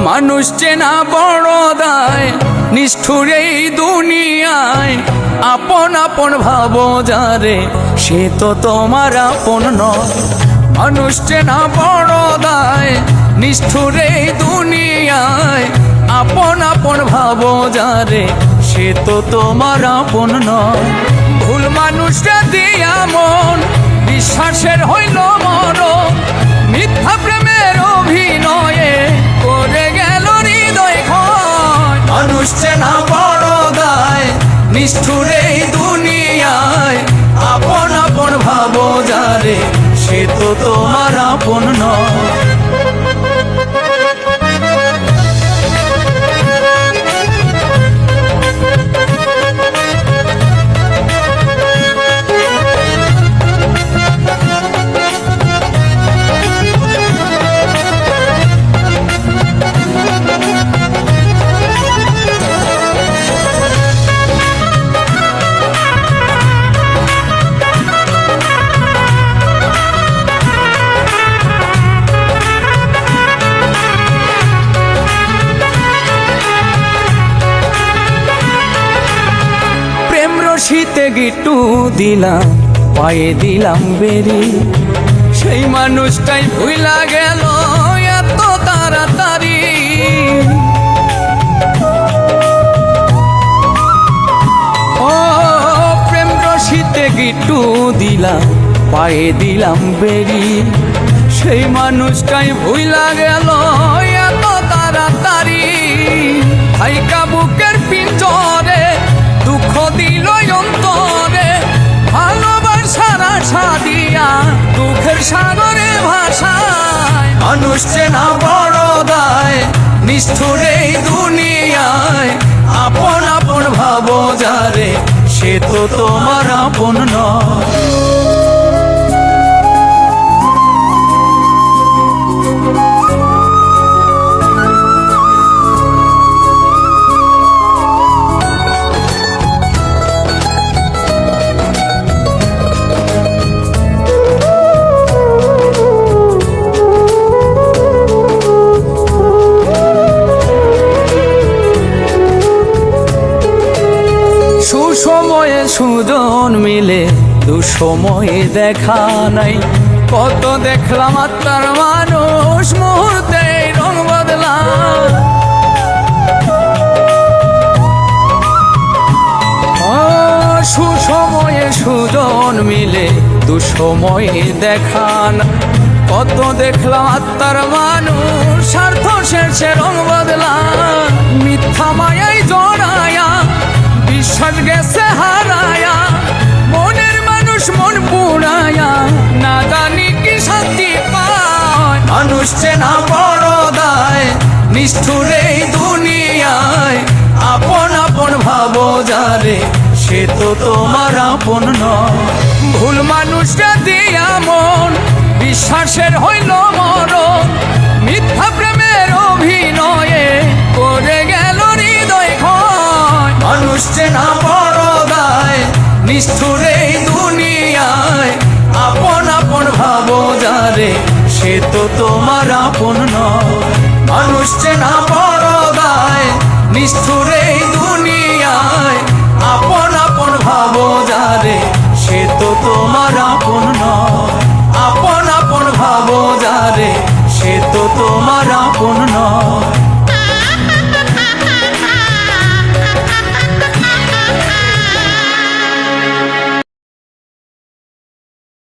মানুষ চেনা বড় দায়, নিষ্ঠুর এই দুনিয়ায়। আপন আপন ভাবো যারে, সে তো তোমার আপন নয়। মানুষ চেনা বড় দায়, নিষ্ঠুর এই দুনিয়ায়। আপন আপন ভাবো যারে, সে তো তোমার আপন নয়। ভুল মানুষটা দিয়া মন, বিশ্বাসের হইল মরণ। মিথ্যা প্রেমের অভিনয়ে করে গেল হৃদয় ক্ষয়। মানুষ চেনা বড় দায়, নিষ্ঠুর এই দুনিয়ায়। আপন আপন ভাবো যারে, সে তো তোমার আপন নয়। শীতে গিট্টু দিলাম, পায়ে দিলাম বেরি। সেই মানুষটাই ভুইলা গেল এত তাড়াতাড়ি। ও প্রেম রশিতে গিট্টু দিলাম, পায়ে দিলাম বেরি। সেই মানুষটাই ভুইলা গেল এত তাড়াতাড়ি। হাইকা বুকের পিঞ্জরে দুঃখ দিল অন্তরে। ভালোবাসার আশা দিয়া দুঃখের সাগরে ভাষায়। মানুষ চেনা বড় দায়, নিষ্ঠুর এই দুনিয়ায়। আপন আপন ভাবো যারে, সে তো তোমার আপন নয়। সুসময়ে সুজন মিলে, দুঃসময়ে দেখা নাই। কত দেখলাম আত্মার মানুষ, মুহূর্তে রং বদলা। সুসময়ে সুজন মিলে, দুঃসময়ে দেখা না। কত দেখলাম আত্মার মানুষ, স্বার্থ শেষে রং বদলা। মিথ্যা মায়াই জড়ায়া, বিশ্বাস গেছে হারায়া। মনের মানুষ মন পুড়ায়া, না জানি কি শান্তি পায়। মানুষ চেনা বড় দায়, নিষ্ঠুর এই দুনিয়ায়। আপন আপন ভাবো যারে, সে তো তোমার আপন নয়। ভুল মানুষটা দিয়া মন, বিশ্বাসের হইল মরণ। মিথ্যা প্রেমের অভিনয়ে করে গেল হৃদয় ক্ষয়। মানুষ চেনা বড় দায়, নিষ্ঠুর এই দুনিয়ায়। আপন আপন ভাবো যারে, সে তো তোমার আপন নয়। মানুষ চেনা বড় দায়, নিষ্ঠুর এই দুনিয়ায়। আপন আপন ভাবো যারে, সে তো তোমার আপন নয়। আপন আপন ভাবো যারে, সে তো তোমার আপন নয়।